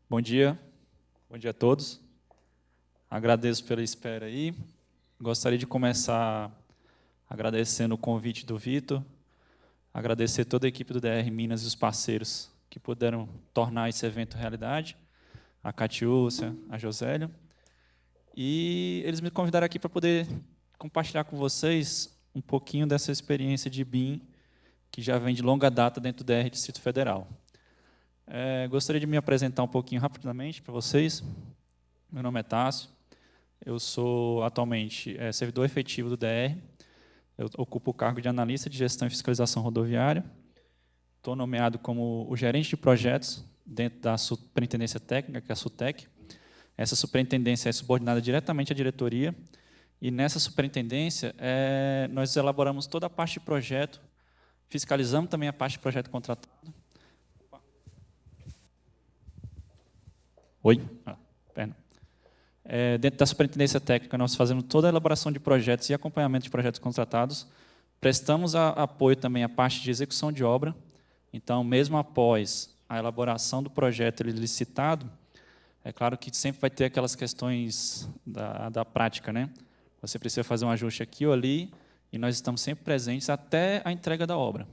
Bom dia a todos. Agradeço pela espera aí. Gostaria de começar agradecendo o convite do Vitor, agradecer toda a equipe do DR Minas e os parceiros que puderam tornar esse evento realidade, a Catiúcia, a Josélia. E eles me convidaram aqui para poder compartilhar com vocês um pouquinho dessa experiência de BIM, que já vem de longa data dentro do DR Distrito Federal. Gostaria de me apresentar um pouquinho rapidamente para vocês. Meu nome é Tássio, eu sou atualmente servidor efetivo do DR, eu ocupo o cargo de analista de gestão e fiscalização rodoviária, estou nomeado como o gerente de projetos dentro da superintendência técnica, que é a SUTEC. Essa superintendência é subordinada diretamente à diretoria, e nessa superintendência nós elaboramos toda a parte de projeto, fiscalizamos também a parte de projeto contratado. Oi? Perdão. Dentro da superintendência técnica, nós fazemos toda a elaboração de projetos e acompanhamento de projetos contratados. Prestamos apoio também à parte de execução de obra. Então, mesmo após a elaboração do projeto licitado, é claro que sempre vai ter aquelas questões da prática, né? Você precisa fazer um ajuste aqui ou ali, e nós estamos sempre presentes até a entrega da obra.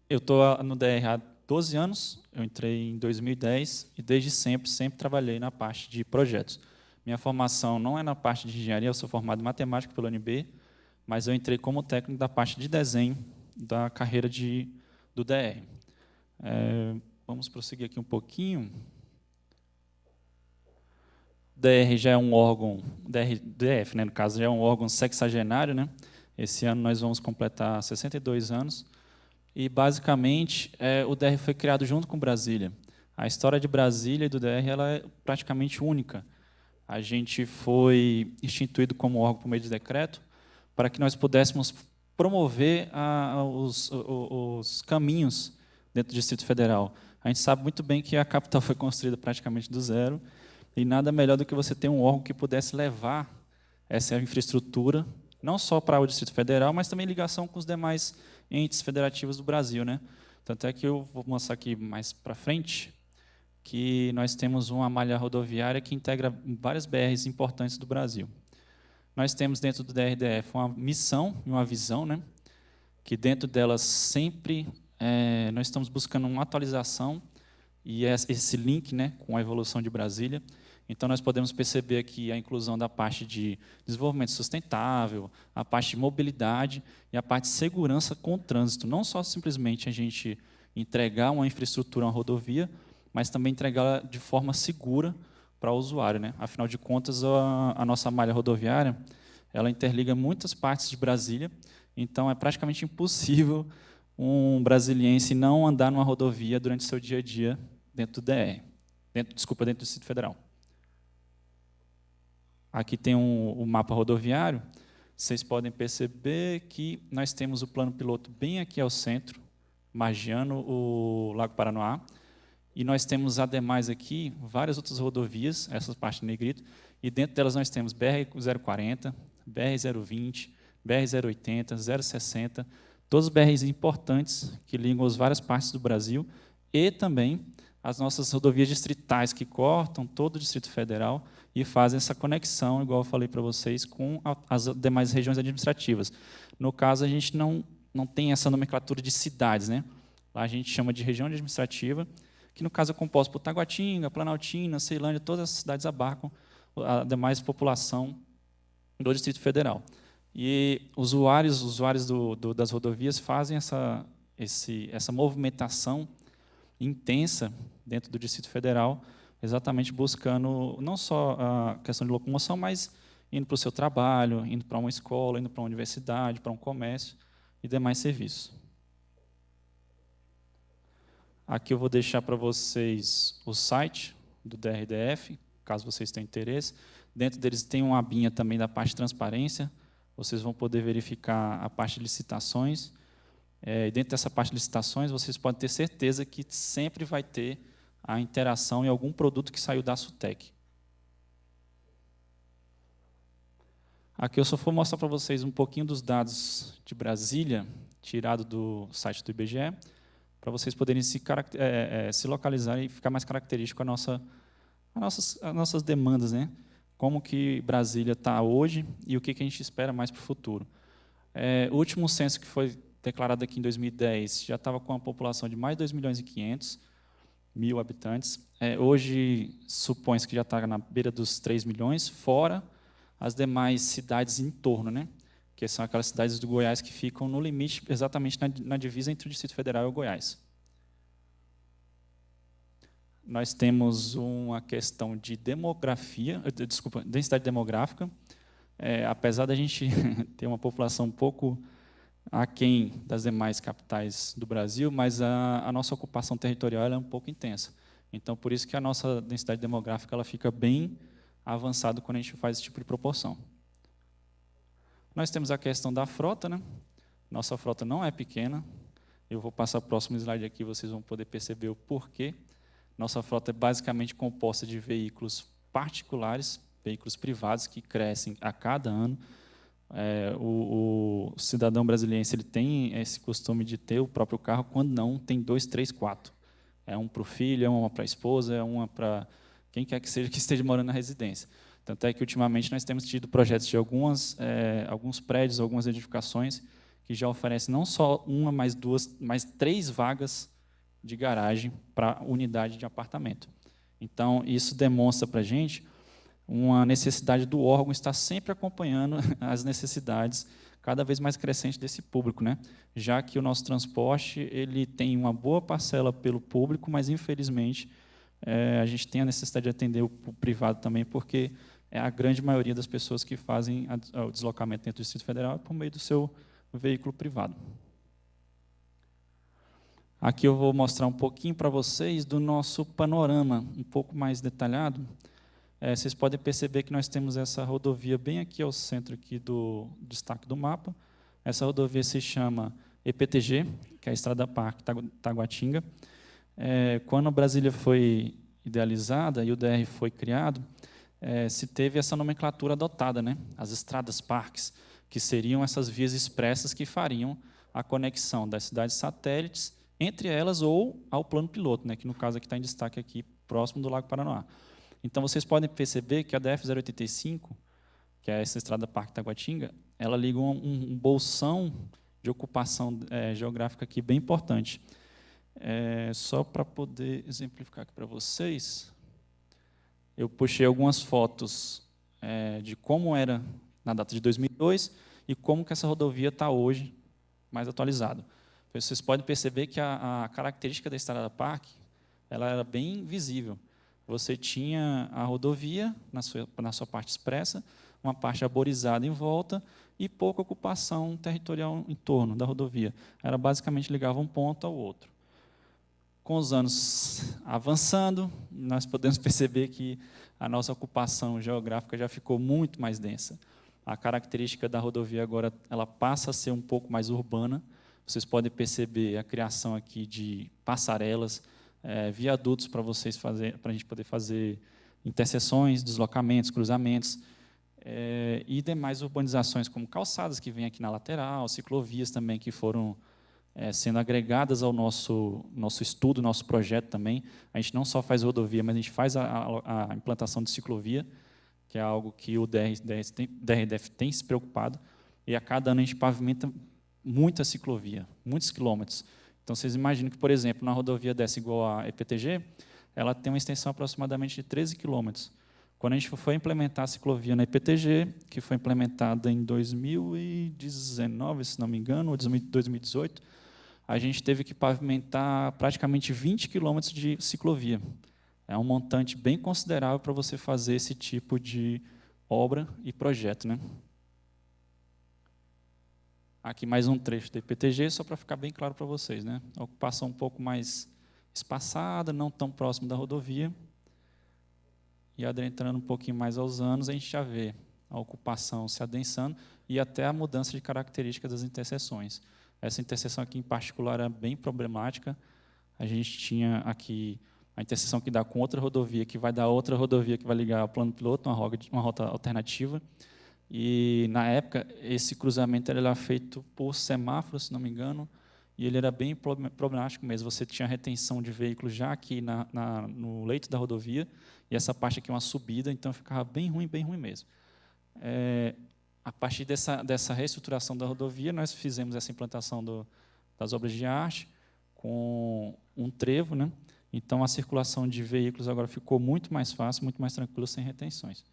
Eu estou no DR há 12 anos, eu entrei em 2010 e desde sempre trabalhei na parte de projetos. Minha formação não é na parte de engenharia, eu sou formado em matemática pela UNB, mas eu entrei como técnico da parte de desenho da carreira do DR. Vamos prosseguir aqui um pouquinho. O DR já é um órgão, DF, né, no caso, já é um órgão sexagenário, né? Esse ano nós vamos completar 62 anos. E, basicamente, o DR foi criado junto com Brasília. A história de Brasília e do DR ela é praticamente única. A gente foi instituído como órgão por meio de decreto para que nós pudéssemos promover os caminhos dentro do Distrito Federal. A gente sabe muito bem que a capital foi construída praticamente do zero, e nada melhor do que você ter um órgão que pudesse levar essa infraestrutura, não só para o Distrito Federal, mas também em ligação com os demais entes federativos do Brasil, né? Tanto é que eu vou mostrar aqui mais para frente que nós temos uma malha rodoviária que integra várias BRs importantes do Brasil. Nós temos dentro do DRDF uma missão e uma visão, né? Que dentro delas sempre nós estamos buscando uma atualização e esse link, né, com a evolução de Brasília. Então, nós podemos perceber aqui a inclusão da parte de desenvolvimento sustentável, a parte de mobilidade e a parte de segurança com o trânsito. Não só simplesmente a gente entregar uma infraestrutura, uma rodovia, mas também entregá-la de forma segura para o usuário, né? Afinal de contas, a nossa malha rodoviária ela interliga muitas partes de Brasília, então é praticamente impossível um brasiliense não andar numa rodovia durante seu dia a dia dentro do DR, dentro do Distrito Federal. Aqui tem o mapa rodoviário. Vocês podem perceber que nós temos o plano piloto bem aqui ao centro, margeando o Lago Paranoá. E nós temos, ademais, aqui várias outras rodovias, essa parte de negrito, e dentro delas nós temos BR-040, BR-020, BR-080, 060, todos os BRs importantes que ligam as várias partes do Brasil, e também as nossas rodovias distritais que cortam todo o Distrito Federal e fazem essa conexão, igual eu falei para vocês, com as demais regiões administrativas. No caso, a gente não tem essa nomenclatura de cidades, né? Lá a gente chama de região administrativa, que no caso é composto por Taguatinga, Planaltina, Ceilândia, todas as cidades abarcam a demais população do Distrito Federal. E usuários das rodovias fazem essa movimentação intensa dentro do Distrito Federal, exatamente buscando não só a questão de locomoção, mas indo para o seu trabalho, indo para uma escola, indo para uma universidade, para um comércio e demais serviços. Aqui eu vou deixar para vocês o site do DRDF, caso vocês tenham interesse. Dentro deles tem uma abinha também da parte de transparência, vocês vão poder verificar a parte de licitações. Dentro dessa parte de licitações, vocês podem ter certeza que sempre vai ter a interação em algum produto que saiu da SUTEC. Aqui eu só vou mostrar para vocês um pouquinho dos dados de Brasília, tirado do site do IBGE, para vocês poderem se localizar e ficar mais característico as nossas demandas, né? Como que Brasília está hoje e o que a gente espera mais para o futuro. O último censo que foi declarado aqui em 2010 já estava com uma população de mais de 2.500.000 habitantes. Hoje, supõe-se que já está na beira dos 3 milhões, fora as demais cidades em torno, né? Que são aquelas cidades do Goiás que ficam no limite, exatamente na divisa entre o Distrito Federal e o Goiás. Nós temos uma questão de densidade demográfica. Apesar da gente ter uma população um pouco aquém das demais capitais do Brasil, mas a nossa ocupação territorial é um pouco intensa. Então, por isso que a nossa densidade demográfica ela fica bem avançada quando a gente faz esse tipo de proporção. Nós temos a questão da frota, né? Nossa frota não é pequena. Eu vou passar o próximo slide aqui, vocês vão poder perceber o porquê. Nossa frota é basicamente composta de veículos particulares, veículos privados que crescem a cada ano. O cidadão brasileiro ele tem esse costume de ter o próprio carro, quando não, tem 2, 3, 4. É um para o filho, é uma para a esposa, é uma para quem quer que seja que esteja morando na residência. Tanto é que, ultimamente, nós temos tido projetos de alguns prédios, algumas edificações, que já oferecem não só uma, mas 2, mas 3 vagas de garagem para unidade de apartamento. Então, isso demonstra para a gente uma necessidade do órgão estar sempre acompanhando as necessidades cada vez mais crescentes desse público, né? Já que o nosso transporte ele tem uma boa parcela pelo público, mas, infelizmente, a gente tem a necessidade de atender o privado também, porque é a grande maioria das pessoas que fazem o deslocamento dentro do Distrito Federal por meio do seu veículo privado. Aqui eu vou mostrar um pouquinho para vocês do nosso panorama, um pouco mais detalhado. Vocês podem perceber que nós temos essa rodovia bem aqui ao centro aqui do destaque do mapa. Essa rodovia se chama EPTG, que é a Estrada Parque Taguatinga. Quando a Brasília foi idealizada e o DR foi criado, se teve essa nomenclatura adotada, né? As estradas parques, que seriam essas vias expressas que fariam a conexão das cidades satélites entre elas ou ao plano piloto, né? Que no caso aqui está em destaque aqui, próximo do Lago Paranoá. Então, vocês podem perceber que a DF-085, que é essa estrada Parque Taguatinga, ela liga um bolsão de ocupação geográfica aqui bem importante. Só para poder exemplificar aqui para vocês, eu puxei algumas fotos de como era na data de 2002 e como que essa rodovia está hoje, mais atualizada. Vocês podem perceber que a característica da Estrada Parque ela era bem visível. Você tinha a rodovia na sua parte expressa, uma parte arborizada em volta e pouca ocupação territorial em torno da rodovia. Era basicamente ligava um ponto ao outro. Com os anos avançando, nós podemos perceber que a nossa ocupação geográfica já ficou muito mais densa. A característica da rodovia agora ela passa a ser um pouco mais urbana. Vocês podem perceber a criação aqui de passarelas, viadutos para a gente poder fazer interseções, deslocamentos, cruzamentos, e demais urbanizações como calçadas que vêm aqui na lateral, ciclovias também que foram sendo agregadas ao nosso estudo, nosso projeto também. A gente não só faz rodovia, mas a gente faz a implantação de ciclovia, que é algo que o DRDF tem se preocupado, e a cada ano a gente pavimenta muita ciclovia, muitos quilômetros. Então, vocês imaginam que, por exemplo, na rodovia dessa igual a EPTG, ela tem uma extensão aproximadamente de 13 quilômetros. Quando a gente foi implementar a ciclovia na EPTG, que foi implementada em 2019, se não me engano, ou 2018, a gente teve que pavimentar praticamente 20 quilômetros de ciclovia. É um montante bem considerável para você fazer esse tipo de obra e projeto, né? Aqui mais um trecho da IPTG, só para ficar bem claro para vocês, né? A ocupação um pouco mais espaçada, não tão próximo da rodovia. E adentrando um pouquinho mais aos anos, a gente já vê a ocupação se adensando e até a mudança de características das interseções. Essa interseção aqui em particular é bem problemática. A gente tinha aqui a interseção que dá com outra rodovia, que vai dar outra rodovia que vai ligar ao plano piloto, uma rota alternativa. E, na época, esse cruzamento era feito por semáforo, se não me engano, e ele era bem problemático mesmo. Você tinha retenção de veículos já aqui no leito da rodovia, e essa parte aqui é uma subida, então ficava bem ruim mesmo. A partir dessa reestruturação da rodovia, nós fizemos essa implantação das obras de arte com um trevo, né? Então, a circulação de veículos agora ficou muito mais fácil, muito mais tranquila, sem retenções.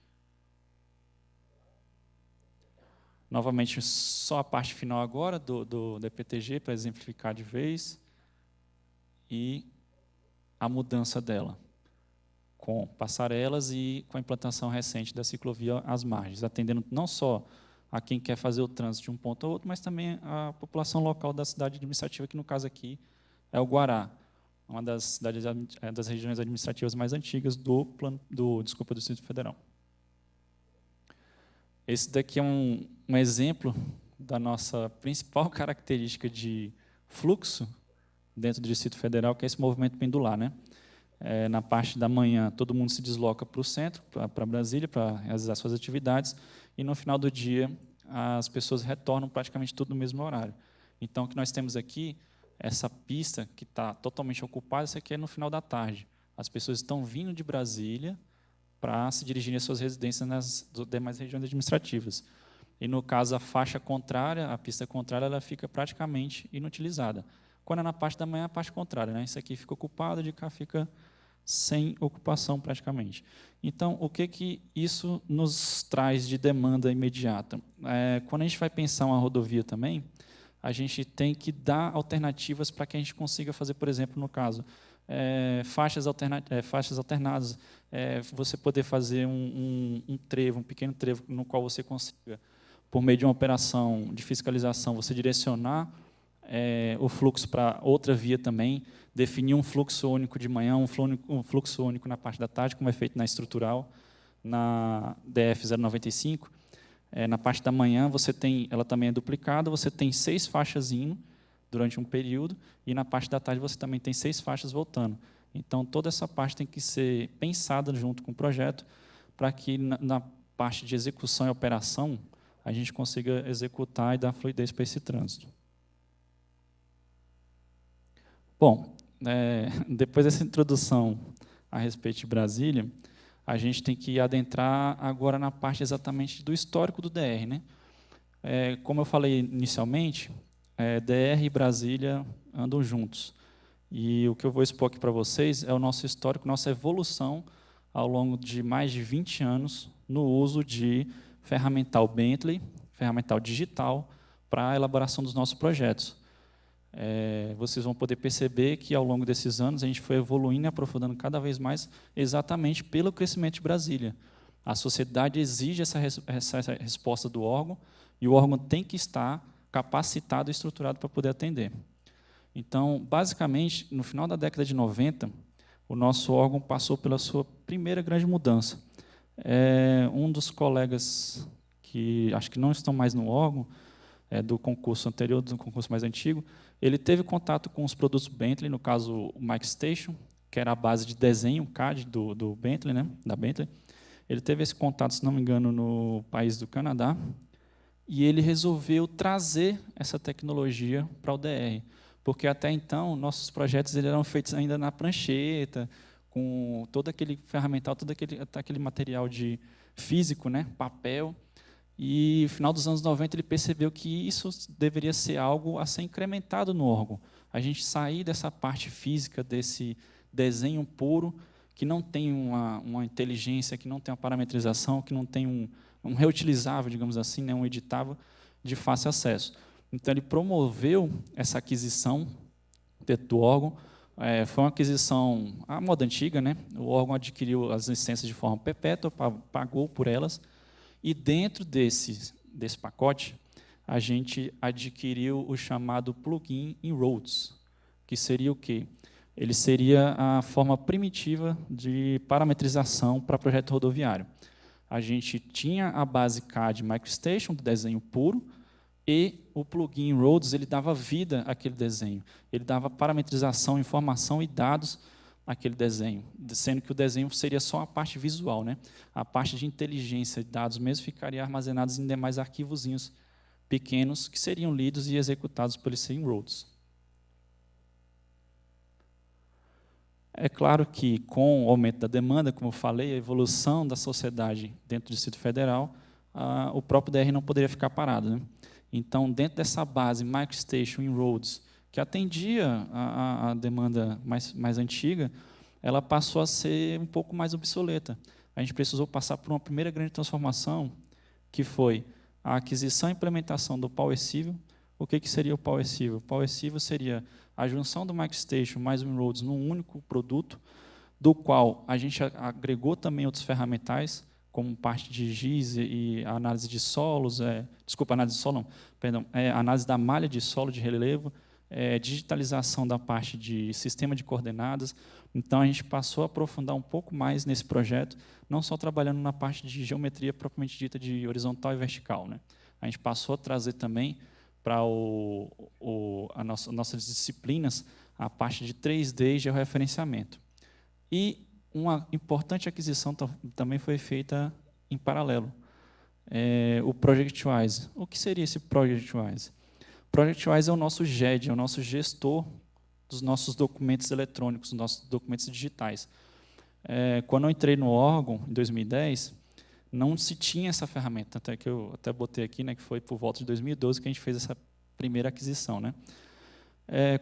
Novamente, só a parte final agora do DPTG, para exemplificar de vez, e a mudança dela, com passarelas e com a implantação recente da ciclovia às margens, atendendo não só a quem quer fazer o trânsito de um ponto ao outro, mas também a população local da cidade administrativa, que no caso aqui é o Guará, uma das regiões administrativas mais antigas do Distrito Federal. Esse daqui é um exemplo da nossa principal característica de fluxo dentro do Distrito Federal, que é esse movimento pendular, né? Na parte da manhã, todo mundo se desloca para o centro, para Brasília, para realizar suas atividades, e no final do dia, as pessoas retornam praticamente tudo no mesmo horário. Então, o que nós temos aqui, essa pista que está totalmente ocupada, isso aqui é no final da tarde. As pessoas estão vindo de Brasília para se dirigirem às suas residências nas demais regiões administrativas. E, no caso, a faixa contrária, a pista contrária, ela fica praticamente inutilizada. Quando é na parte da manhã, a parte contrária, né? Isso aqui fica ocupado, de cá fica sem ocupação praticamente. Então, o que isso nos traz de demanda imediata? Quando a gente vai pensar uma rodovia também, a gente tem que dar alternativas para que a gente consiga fazer, por exemplo, no caso, faixas alternadas, você poder fazer um trevo, um pequeno trevo, no qual você consiga, por meio de uma operação de fiscalização, você direcionar o fluxo para outra via também, definir um fluxo único de manhã, um fluxo único na parte da tarde, como é feito na estrutural, na DF-095. Na parte da manhã, ela também é duplicada, você tem 6 faixas indo durante um período, e na parte da tarde você também tem 6 faixas voltando. Então, toda essa parte tem que ser pensada junto com o projeto, para que na parte de execução e operação, a gente consiga executar e dar fluidez para esse trânsito. Bom, depois dessa introdução a respeito de Brasília, a gente tem que adentrar agora na parte exatamente do histórico do DR, né? Como eu falei inicialmente, DR e Brasília andam juntos. E o que eu vou expor aqui para vocês é o nosso histórico, nossa evolução ao longo de mais de 20 anos no uso de ferramental Bentley, ferramental digital, para a elaboração dos nossos projetos. Vocês vão poder perceber que, ao longo desses anos, a gente foi evoluindo e aprofundando cada vez mais, exatamente pelo crescimento de Brasília. A sociedade exige essa resposta do órgão, e o órgão tem que estar capacitado e estruturado para poder atender. Então, basicamente, no final da década de 90, o nosso órgão passou pela sua primeira grande mudança. Um dos colegas que acho que não estão mais no órgão, do concurso anterior, do concurso mais antigo, ele teve contato com os produtos Bentley, no caso o MikeStation, que era a base de desenho, CAD do Bentley, né, da Bentley. Ele teve esse contato, se não me engano, no país do Canadá, e ele resolveu trazer essa tecnologia para o DR, porque até então nossos projetos eram feitos ainda na prancheta, com todo aquele ferramental, todo aquele material de físico, né, papel. E, no final dos anos 90, ele percebeu que isso deveria ser algo a ser incrementado no órgão. A gente sair dessa parte física, desse desenho puro, que não tem uma inteligência, que não tem uma parametrização, que não tem um reutilizável, digamos assim, né, um editável de fácil acesso. Então, ele promoveu essa aquisição dentro do órgão. Foi uma aquisição à moda antiga, né? O órgão adquiriu as licenças de forma perpétua, pagou por elas, e dentro desse pacote, a gente adquiriu o chamado plugin Inroads, que seria o quê? Ele seria a forma primitiva de parametrização para projeto rodoviário. A gente tinha a base CAD MikeStation, do desenho puro, e o plugin Inroads, ele dava vida àquele desenho. Ele dava parametrização, informação e dados àquele desenho, sendo que o desenho seria só a parte visual, né? A parte de inteligência de dados mesmo ficaria armazenados em demais arquivozinhos pequenos que seriam lidos e executados por esse Inroads. É claro que, com o aumento da demanda, como eu falei, a evolução da sociedade dentro do Distrito Federal, o próprio DR não poderia ficar parado, né? Então, dentro dessa base MicroStation Inroads, que atendia a demanda mais antiga, ela passou a ser um pouco mais obsoleta. A gente precisou passar por uma primeira grande transformação, que foi a aquisição e implementação do Power Civil. O que seria o Power Civil? O Power Civil seria a junção do MicroStation mais o Inroads num único produto, do qual a gente agregou também outros ferramentais, como parte de GIS e análise de solos, análise de solo, não, perdão, análise da malha de solo de relevo, digitalização da parte de sistema de coordenadas. Então, a gente passou a aprofundar um pouco mais nesse projeto, não só trabalhando na parte de geometria propriamente dita de horizontal e vertical, né? A gente passou a trazer também para nossas disciplinas a parte de 3D e georreferenciamento. E uma importante aquisição também foi feita em paralelo, o ProjectWise. O que seria esse ProjectWise? O ProjectWise é o nosso GED, é o nosso gestor dos nossos documentos eletrônicos, dos nossos documentos digitais. Quando eu entrei no órgão, em 2010, não se tinha essa ferramenta, até que eu até botei aqui, né, que foi por volta de 2012 que a gente fez essa primeira aquisição, né?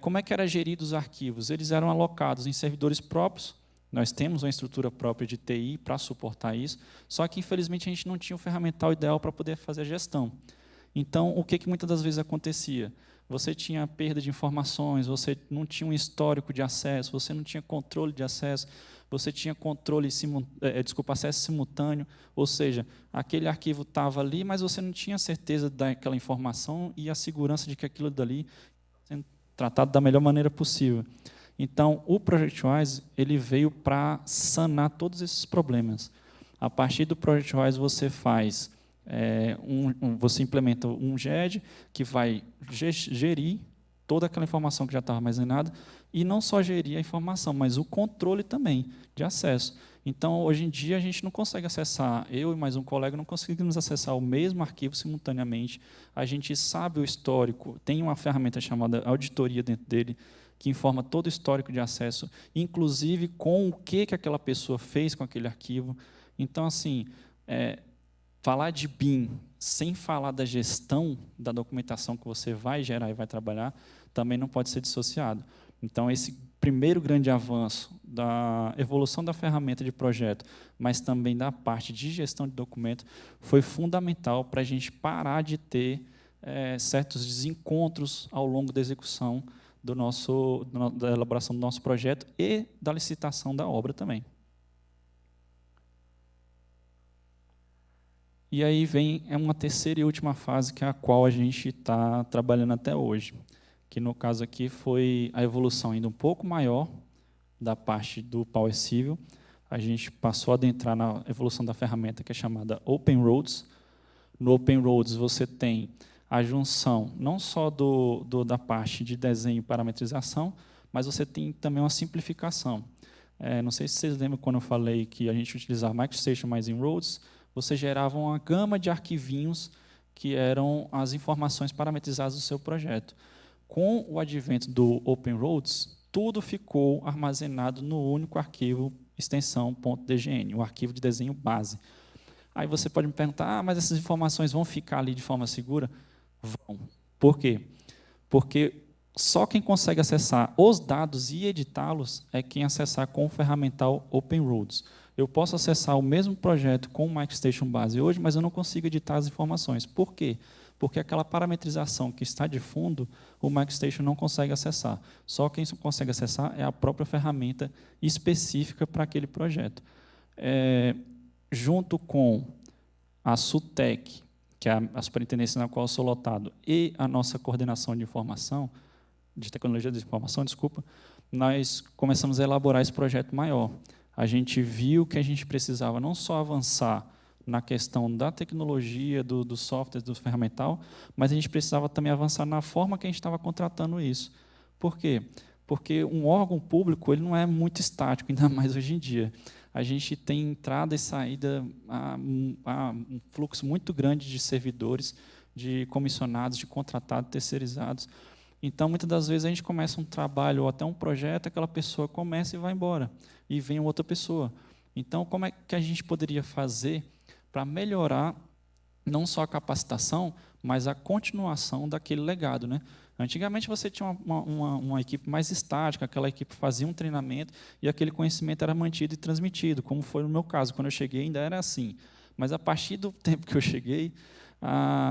Como é que era gerido os arquivos? Eles eram alocados em servidores próprios. Nós temos uma estrutura própria de TI para suportar isso, só que, infelizmente, a gente não tinha o ferramental ideal para poder fazer a gestão. Então, o que muitas das vezes acontecia? Você tinha perda de informações, você não tinha um histórico de acesso, você não tinha controle de acesso, você tinha acesso simultâneo, ou seja, aquele arquivo estava ali, mas você não tinha certeza daquela informação e a segurança de que aquilo dali sendo tratado da melhor maneira possível. Então, o ProjectWise ele veio para sanar todos esses problemas. A partir do ProjectWise, você faz você implementa um GED que vai gerir toda aquela informação que já estava armazenada e não só gerir a informação, mas o controle também de acesso. Então, hoje em dia, a gente não consegue acessar, eu e mais um colega não conseguimos acessar o mesmo arquivo simultaneamente. A gente sabe o histórico, tem uma ferramenta chamada auditoria dentro dele, que informa todo o histórico de acesso, inclusive com o que aquela pessoa fez com aquele arquivo. Então, assim, falar de BIM sem falar da gestão da documentação que você vai gerar e vai trabalhar, também não pode ser dissociado. Então, esse primeiro grande avanço da evolução da ferramenta de projeto, mas também da parte de gestão de documento, foi fundamental para a gente parar de ter certos desencontros ao longo da execução da elaboração do nosso projeto e da licitação da obra também. E aí vem uma terceira e última fase, que é a qual a gente está trabalhando até hoje, que no caso aqui foi a evolução ainda um pouco maior da parte do Power Civil. A gente passou a adentrar na evolução da ferramenta que é chamada Open Roads. No Open Roads você tem a junção não só da parte de desenho e parametrização, mas você tem também uma simplificação. Não sei se vocês lembram quando eu falei que a gente utilizava MicroStation mais Inroads, você gerava uma gama de arquivinhos que eram as informações parametrizadas do seu projeto. Com o advento do Open Roads, tudo ficou armazenado no único arquivo extensão.dgn, o arquivo de desenho base. Aí você pode me perguntar, mas essas informações vão ficar ali de forma segura? Vão. Por quê? Porque só quem consegue acessar os dados e editá-los é quem acessar com o ferramental Open Roads. Eu posso acessar o mesmo projeto com o MicroStation Base hoje, mas eu não consigo editar as informações. Por quê? Porque aquela parametrização que está de fundo, o MicroStation não consegue acessar. Só quem consegue acessar é a própria ferramenta específica para aquele projeto. Junto com a SUTEC, que é a superintendência na qual eu sou lotado, e a nossa coordenação de informação, de tecnologia de informação, desculpa, nós começamos a elaborar esse projeto maior. A gente viu que a gente precisava não só avançar na questão da tecnologia, do software, do ferramental, mas a gente precisava também avançar na forma que a gente estava contratando isso. Por quê? Porque um órgão público ele não é muito estático, ainda mais hoje em dia. A gente tem entrada e saída, um fluxo muito grande de servidores, de comissionados, de contratados, terceirizados. Então, muitas das vezes, a gente começa um trabalho ou até um projeto, aquela pessoa começa e vai embora, e vem outra pessoa. Então, como é que a gente poderia fazer para melhorar não só a capacitação, mas a continuação daquele legado, né? Antigamente você tinha uma equipe mais estática, aquela equipe fazia um treinamento e aquele conhecimento era mantido e transmitido, como foi no meu caso. Quando eu cheguei ainda era assim. Mas a partir do tempo que eu cheguei,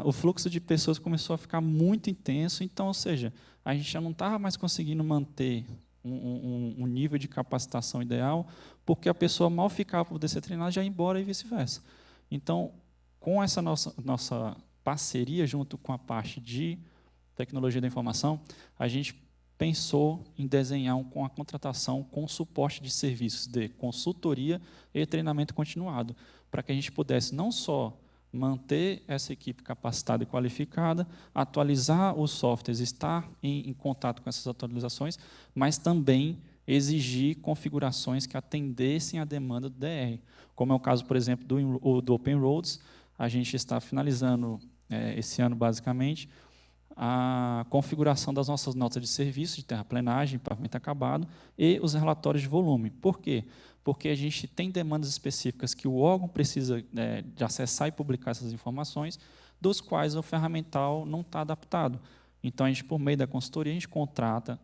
o fluxo de pessoas começou a ficar muito intenso, então, ou seja, a gente já não estava mais conseguindo manter um nível de capacitação ideal, porque a pessoa mal ficava para poder ser treinada, já ia embora e vice-versa. Então, com essa nossa parceria junto com a parte de tecnologia da informação, a gente pensou em desenhar com a contratação com suporte de serviços de consultoria e treinamento continuado, para que a gente pudesse não só manter essa equipe capacitada e qualificada, atualizar os softwares, estar em contato com essas atualizações, mas também exigir configurações que atendessem à demanda do DR. Como é o caso, por exemplo, do Open Roads, a gente está finalizando, esse ano, basicamente, a configuração das nossas notas de serviço, de terraplenagem, pavimento acabado, e os relatórios de volume. Por quê? Porque a gente tem demandas específicas que o órgão precisa de acessar e publicar essas informações, dos quais o ferramental não está adaptado. Então, a gente, por meio da consultoria, a gente contrata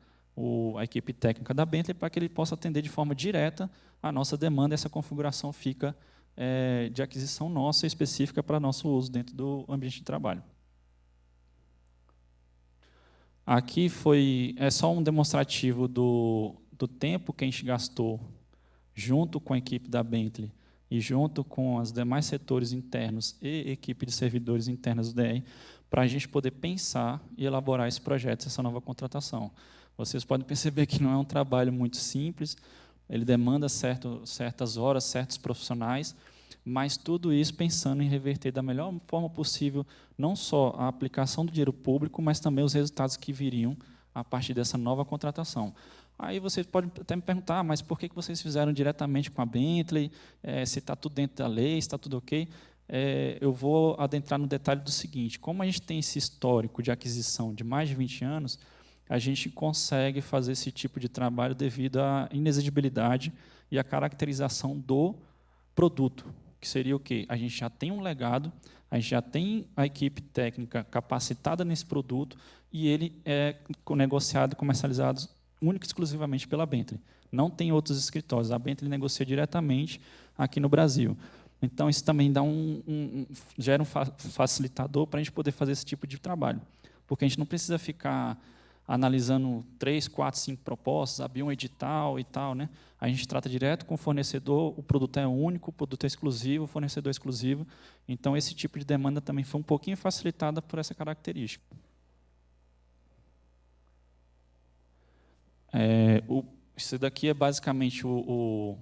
a equipe técnica da Bentley para que ele possa atender de forma direta a nossa demanda, e essa configuração fica de aquisição nossa, específica para nosso uso dentro do ambiente de trabalho. Aqui é só um demonstrativo do tempo que a gente gastou junto com a equipe da Bentley e junto com os demais setores internos e equipe de servidores internas do DR, para a gente poder pensar e elaborar esse projeto, essa nova contratação. Vocês podem perceber que não é um trabalho muito simples, ele demanda certas horas, certos profissionais, mas tudo isso pensando em reverter da melhor forma possível, não só a aplicação do dinheiro público, mas também os resultados que viriam a partir dessa nova contratação. Aí vocês podem até me perguntar, mas por que vocês fizeram diretamente com a Bentley, se está tudo dentro da lei, se está tudo ok? Eu vou adentrar no detalhe do seguinte: como a gente tem esse histórico de aquisição de mais de 20 anos, a gente consegue fazer esse tipo de trabalho devido à inexigibilidade e à caracterização do produto, que seria o quê? A gente já tem um legado, a gente já tem a equipe técnica capacitada nesse produto e ele é negociado e comercializado única e exclusivamente pela Bentley. Não tem outros escritórios, a Bentley negocia diretamente aqui no Brasil. Então, isso também dá gera um facilitador para a gente poder fazer esse tipo de trabalho, porque a gente não precisa ficar analisando 3, 4, 5 propostas, abrir um edital e tal, né? A gente trata direto com o fornecedor, o produto é único, o produto é exclusivo, o fornecedor é exclusivo. Então, esse tipo de demanda também foi um pouquinho facilitada por essa característica. Isso daqui é basicamente o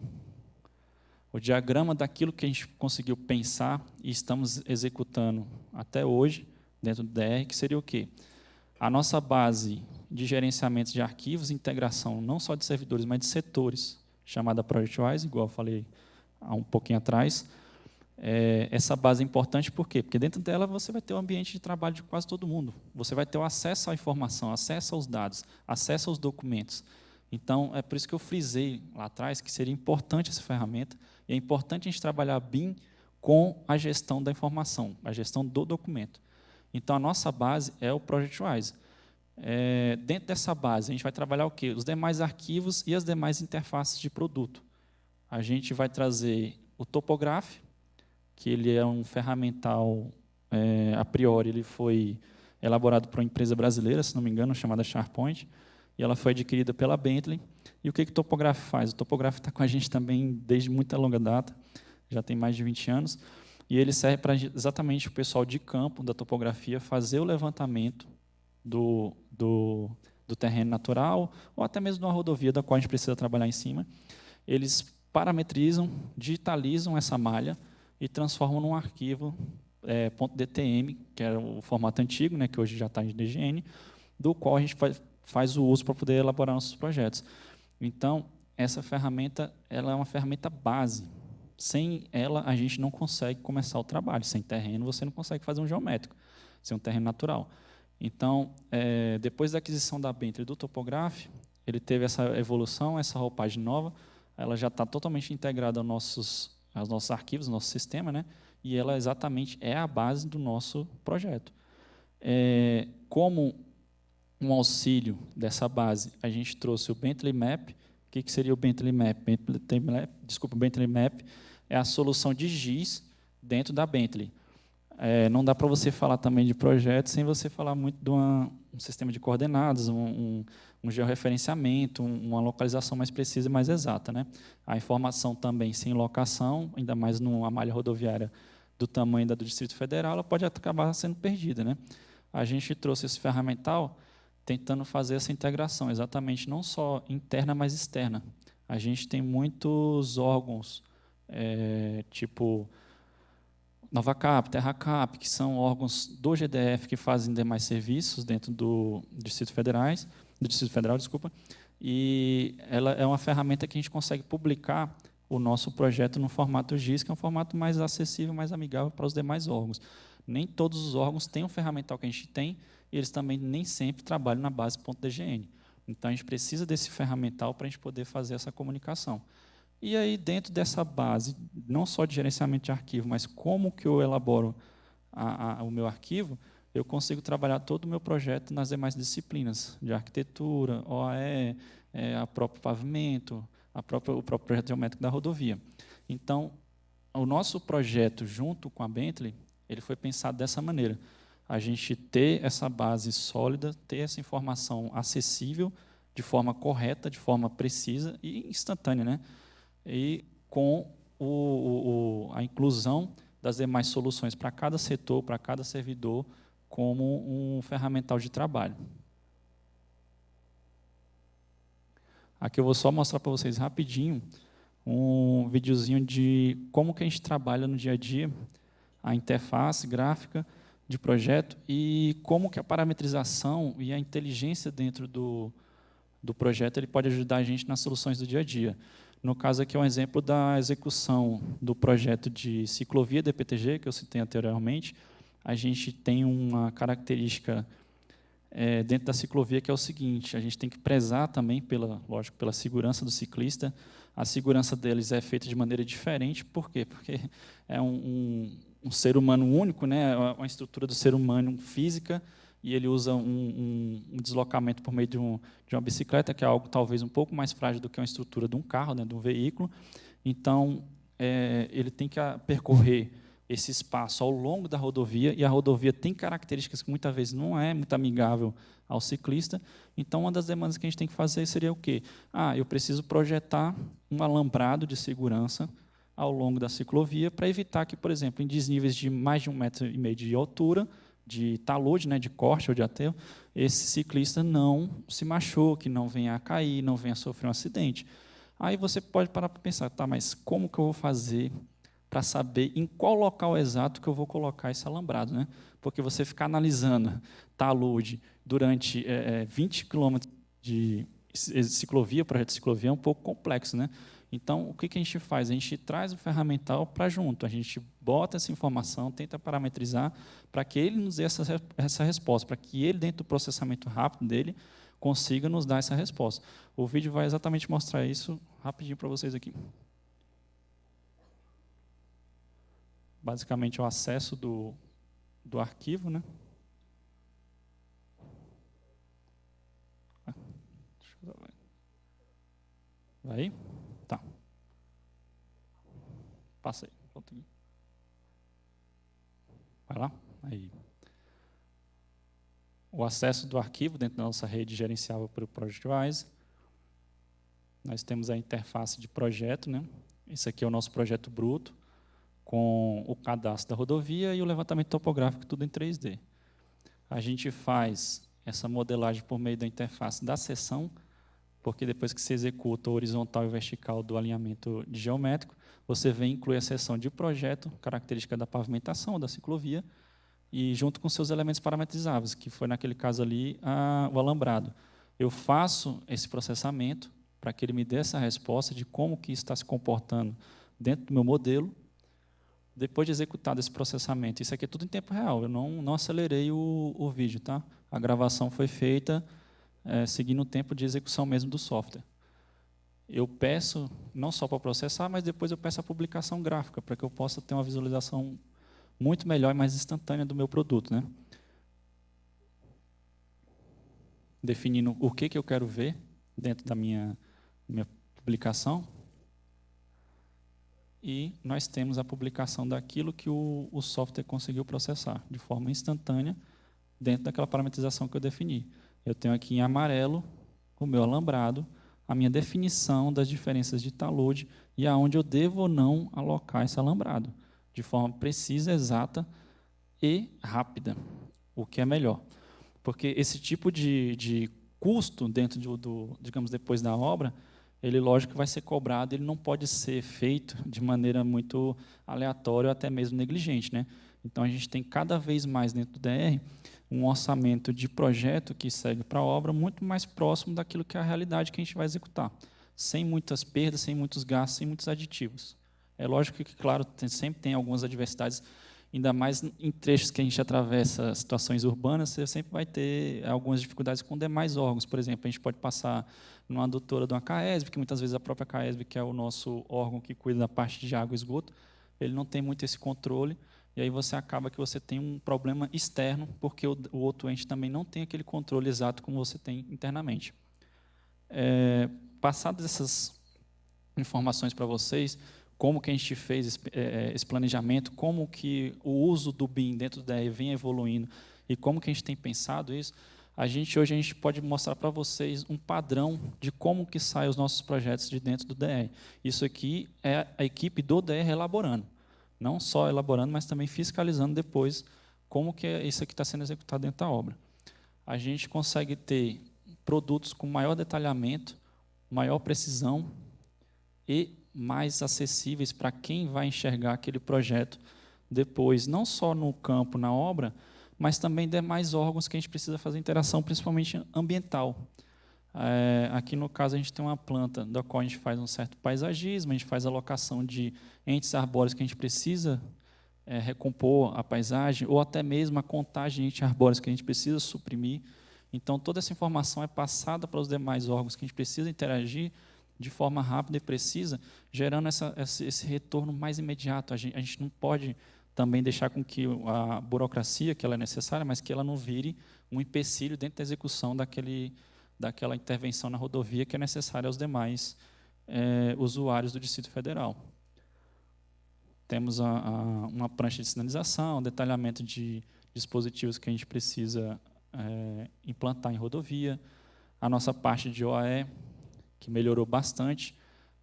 diagrama daquilo que a gente conseguiu pensar e estamos executando até hoje, dentro do DR, que seria o quê? A nossa base de gerenciamento de arquivos e integração, não só de servidores, mas de setores, chamada ProjectWise, igual eu falei há um pouquinho atrás. Essa base é importante por quê? Porque dentro dela você vai ter o ambiente de trabalho de quase todo mundo. Você vai ter o acesso à informação, acesso aos dados, acesso aos documentos. Então, é por isso que eu frisei lá atrás que seria importante essa ferramenta, e é importante a gente trabalhar BIM com a gestão da informação, a gestão do documento. Então, a nossa base é o ProjectWise. Dentro dessa base, a gente vai trabalhar o quê? Os demais arquivos e as demais interfaces de produto. A gente vai trazer o Topograph, que ele é um ferramental, a priori, ele foi elaborado por uma empresa brasileira, se não me engano, chamada SharePoint, e ela foi adquirida pela Bentley. E o que o Topograph faz? O Topograph está com a gente também desde muita longa data, já tem mais de 20 anos, e ele serve para exatamente o pessoal de campo da topografia fazer o levantamento do terreno natural, ou até mesmo de uma rodovia da qual a gente precisa trabalhar em cima. Eles parametrizam, digitalizam essa malha e transformam num arquivo .dtm, que era o formato antigo, né, que hoje já está em DGN, do qual a gente faz o uso para poder elaborar nossos projetos. Então, essa ferramenta ela é uma ferramenta base. Sem ela, a gente não consegue começar o trabalho. Sem terreno, você não consegue fazer um geométrico, sem um terreno natural. Então, depois da aquisição da Bentley do Topograph, ele teve essa evolução, essa roupagem nova, ela já está totalmente integrada aos nossos arquivos, ao nosso sistema, né? E ela exatamente é a base do nosso projeto. Como um auxílio dessa base, a gente trouxe o Bentley Map. O que seria o Bentley Map? O Bentley Map é a solução de GIS dentro da Bentley. Não dá para você falar também de projeto sem você falar muito de um sistema de coordenadas, um georreferenciamento, uma localização mais precisa e mais exata, né? A informação também sem locação, ainda mais numa malha rodoviária do tamanho da do Distrito Federal, ela pode acabar sendo perdida, né? A gente trouxe esse ferramental tentando fazer essa integração, exatamente não só interna, mas externa. A gente tem muitos órgãos, tipo NovaCap, TerraCap, que são órgãos do GDF que fazem demais serviços dentro do Distrito Federal, desculpa, e ela é uma ferramenta que a gente consegue publicar o nosso projeto no formato GIS, que é um formato mais acessível, mais amigável para os demais órgãos. Nem todos os órgãos têm o ferramental que a gente tem, e eles também nem sempre trabalham na base .dgn. Então, a gente precisa desse ferramental para a gente poder fazer essa comunicação. E aí, dentro dessa base, não só de gerenciamento de arquivo, mas como que eu elaboro o meu arquivo, eu consigo trabalhar todo o meu projeto nas demais disciplinas, de arquitetura, OAE, a próprio pavimento, o próprio projeto geométrico da rodovia. Então, o nosso projeto, junto com a Bentley, ele foi pensado dessa maneira. A gente ter essa base sólida, ter essa informação acessível, de forma correta, de forma precisa e instantânea, né? E com a inclusão das demais soluções para cada setor, para cada servidor, como um ferramental de trabalho. Aqui eu vou só mostrar para vocês rapidinho um videozinho de como que a gente trabalha no dia a dia, a interface gráfica de projeto e como que a parametrização e a inteligência dentro do projeto ele pode ajudar a gente nas soluções do dia a dia. No caso aqui é um exemplo da execução do projeto de ciclovia DPTG, que eu citei anteriormente. A gente tem uma característica dentro da ciclovia que é o seguinte: a gente tem que prezar também, lógico, pela segurança do ciclista. A segurança deles é feita de maneira diferente. Por quê? Porque é um ser humano único, né? Uma estrutura do ser humano física, e ele usa um deslocamento por meio de uma bicicleta, que é algo talvez um pouco mais frágil do que uma estrutura de um carro, né, de um veículo. Então, ele tem que percorrer esse espaço ao longo da rodovia, e a rodovia tem características que muitas vezes não é muito amigável ao ciclista. Então, uma das demandas que a gente tem que fazer seria o quê? Eu preciso projetar um alambrado de segurança ao longo da ciclovia para evitar que, por exemplo, em desníveis de mais de 1,5 m de altura, de talude, né, de corte ou de aterro, esse ciclista não se machuque, não venha a cair, não venha a sofrer um acidente. Aí você pode parar para pensar, tá, mas como que eu vou fazer para saber em qual local exato que eu vou colocar esse alambrado, né? Porque você ficar analisando talude durante 20 quilômetros de ciclovia, projeto de ciclovia, é um pouco complexo, né? Então, o que a gente faz? A gente traz o ferramental para junto, a gente bota essa informação, tenta parametrizar para que ele nos dê essa resposta, para que ele, dentro do processamento rápido dele, consiga nos dar essa resposta. O vídeo vai exatamente mostrar isso rapidinho para vocês aqui. Basicamente, o acesso do arquivo, né? Vai? Tá. Passa aí. Volta aqui. Vai lá. Aí. O acesso do arquivo dentro da nossa rede gerenciável pelo ProjectWise. Nós temos a interface de projeto, né? Esse aqui é o nosso projeto bruto, com o cadastro da rodovia e o levantamento topográfico, tudo em 3D. A gente faz essa modelagem por meio da interface da seção, porque depois que você executa o horizontal e vertical do alinhamento geométrico, você vem incluir a seção de projeto, característica da pavimentação, da ciclovia, e junto com seus elementos parametrizáveis, que foi naquele caso ali o alambrado. Eu faço esse processamento para que ele me dê essa resposta de como que está se comportando dentro do meu modelo. Depois de executado esse processamento, isso aqui é tudo em tempo real, eu não acelerei o vídeo, tá? A gravação foi feita seguindo o tempo de execução mesmo do software. Eu peço, não só para processar, mas depois eu peço a publicação gráfica, para que eu possa ter uma visualização muito melhor e mais instantânea do meu produto, né? Definindo o que eu quero ver dentro da minha publicação. E nós temos a publicação daquilo que o software conseguiu processar, de forma instantânea, dentro daquela parametrização que eu defini. Eu tenho aqui em amarelo o meu alambrado, a minha definição das diferenças de talude e aonde eu devo ou não alocar esse alambrado, de forma precisa, exata e rápida, o que é melhor. Porque esse tipo de custo dentro digamos, depois da obra, ele, lógico, vai ser cobrado, ele não pode ser feito de maneira muito aleatória ou até mesmo negligente, né? Então, a gente tem cada vez mais dentro do DR um orçamento de projeto que segue para a obra muito mais próximo daquilo que é a realidade que a gente vai executar, sem muitas perdas, sem muitos gastos, sem muitos aditivos. É lógico que, claro, sempre tem algumas adversidades, ainda mais em trechos que a gente atravessa situações urbanas, você sempre vai ter algumas dificuldades com demais órgãos. Por exemplo, a gente pode passar numa adutora de uma CAESB, que muitas vezes a própria CAESB, que é o nosso órgão que cuida da parte de água e esgoto, ele não tem muito esse controle, e aí você acaba que você tem um problema externo, porque o outro ente também não tem aquele controle exato como você tem internamente. Passadas essas informações para vocês, como que a gente fez esse planejamento, como que o uso do BIM dentro da DR vem evoluindo e como que a gente tem pensado isso, hoje a gente pode mostrar para vocês um padrão de como que saem os nossos projetos de dentro do DR. Isso aqui é a equipe do DR elaborando, não só elaborando, mas também fiscalizando depois como que isso aqui está sendo executado dentro da obra. A gente consegue ter produtos com maior detalhamento, maior precisão e mais acessíveis para quem vai enxergar aquele projeto depois, não só no campo, na obra, mas também demais órgãos que a gente precisa fazer interação, principalmente ambiental. Aqui, no caso, a gente tem uma planta da qual a gente faz um certo paisagismo, a gente faz a alocação de entes arbóreos que a gente precisa recompor a paisagem, ou até mesmo a contagem de entes arbóreos que a gente precisa suprimir. Então, toda essa informação é passada para os demais órgãos que a gente precisa interagir de forma rápida e precisa, gerando esse retorno mais imediato. A gente não pode também deixar com que a burocracia, que ela é necessária, mas que ela não vire um empecilho dentro da execução daquela intervenção na rodovia que é necessária aos demais usuários do Distrito Federal. Temos uma prancha de sinalização, detalhamento de dispositivos que a gente precisa implantar em rodovia, a nossa parte de OAE, que melhorou bastante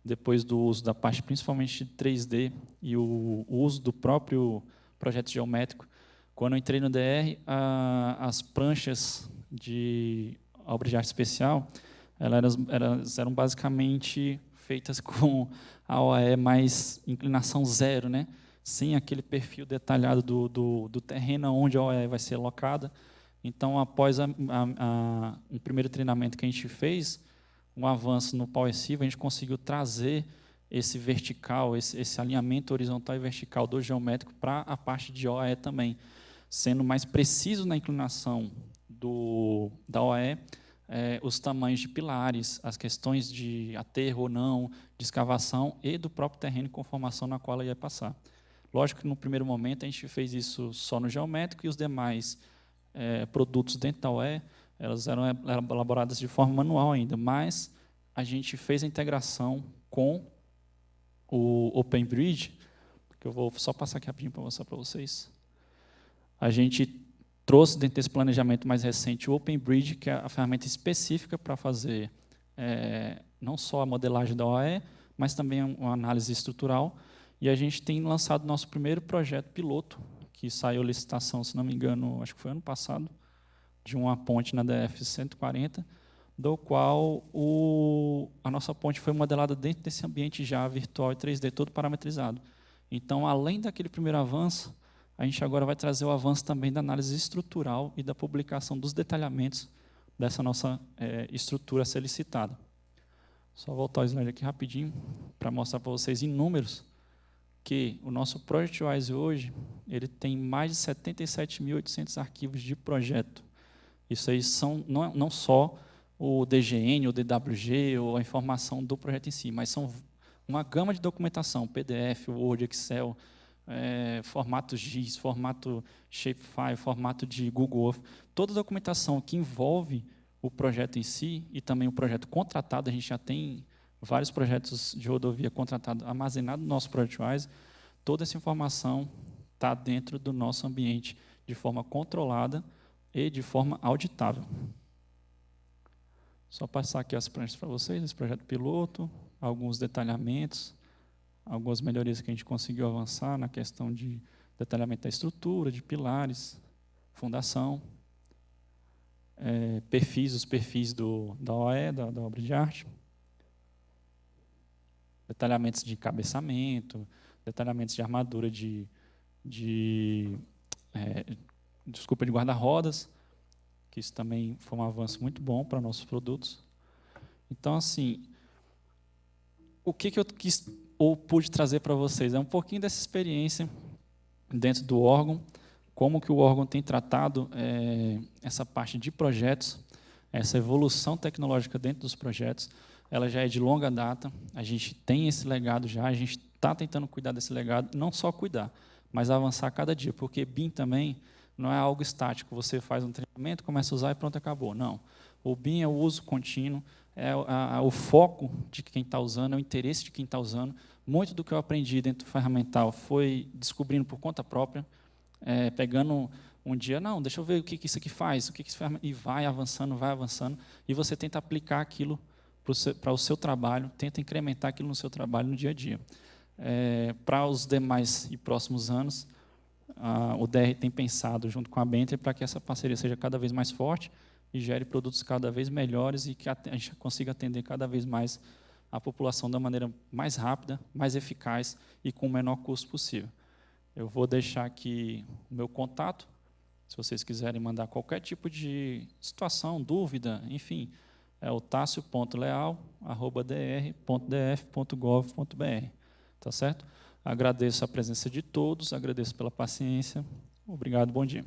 depois do uso da parte principalmente de 3D e o uso do próprio projeto geométrico. Quando eu entrei no DR, as pranchas de obra de arte especial elas eram basicamente feitas com a OAE mais inclinação zero, né? Sem aquele perfil detalhado do terreno onde a OAE vai ser alocada. Então, após um primeiro treinamento que a gente fez, um avanço no PowerCiv, a gente conseguiu trazer esse vertical, esse alinhamento horizontal e vertical do geométrico para a parte de OAE também, sendo mais preciso na inclinação da OAE, os tamanhos de pilares, as questões de aterro ou não, de escavação e do próprio terreno e conformação na qual ela ia passar. Lógico que, no primeiro momento, a gente fez isso só no geométrico e os demais produtos dentro da OAE, elas eram elaboradas de forma manual ainda, mas a gente fez a integração com o OpenBridge, que eu vou só passar aqui rapidinho para mostrar para vocês. A gente trouxe dentro desse planejamento mais recente o OpenBridge, que é a ferramenta específica para fazer não só a modelagem da OAE, mas também uma análise estrutural, e a gente tem lançado nosso primeiro projeto piloto, que saiu licitação, se não me engano, acho que foi ano passado, de uma ponte na DF-140, do qual a nossa ponte foi modelada dentro desse ambiente já virtual e 3D, todo parametrizado. Então, além daquele primeiro avanço, a gente agora vai trazer o avanço também da análise estrutural e da publicação dos detalhamentos dessa nossa estrutura a ser licitada. Só voltar o slide aqui rapidinho, para mostrar para vocês em números que o nosso ProjectWise hoje ele tem mais de 77.800 arquivos de projeto. Isso aí são não só o DGN, o DWG, ou a informação do projeto em si, mas são uma gama de documentação, PDF, Word, Excel, formato GIS, formato Shapefile, formato de Google Earth, toda a documentação que envolve o projeto em si e também o projeto contratado. A gente já tem vários projetos de rodovia contratados armazenados no nosso ProjectWise. Toda essa informação está dentro do nosso ambiente de forma controlada e de forma auditável. Só passar aqui as pranchas para vocês, esse projeto piloto, alguns detalhamentos, algumas melhorias que a gente conseguiu avançar na questão de detalhamento da estrutura, de pilares, fundação, os perfis da OE, da obra de arte, detalhamentos de cabeçamento, detalhamentos de armadura de guarda-rodas, que isso também foi um avanço muito bom para nossos produtos. Então, assim, o que eu quis ou pude trazer para vocês é um pouquinho dessa experiência dentro do órgão, como que o órgão tem tratado essa parte de projetos, essa evolução tecnológica dentro dos projetos. Ela já é de longa data, a gente tem esse legado já, a gente está tentando cuidar desse legado, não só cuidar, mas avançar a cada dia, porque BIM também não é algo estático, você faz um treinamento, começa a usar e pronto, acabou. Não. O BIM é o uso contínuo, é o foco de quem está usando, é o interesse de quem está usando. Muito do que eu aprendi dentro do ferramental foi descobrindo por conta própria, pegando um dia, não, deixa eu ver o que isso aqui faz, e vai avançando, e você tenta aplicar aquilo para o seu trabalho, tenta incrementar aquilo no seu trabalho no dia a dia. Para os demais e próximos anos, o DR tem pensado junto com a Bentley para que essa parceria seja cada vez mais forte e gere produtos cada vez melhores e que a gente consiga atender cada vez mais a população da maneira mais rápida, mais eficaz e com o menor custo possível. Eu vou deixar aqui o meu contato, se vocês quiserem mandar qualquer tipo de situação, dúvida, enfim, é o tacio.leal@dr.df.gov.br, tá certo? Agradeço a presença de todos, agradeço pela paciência. Obrigado, bom dia.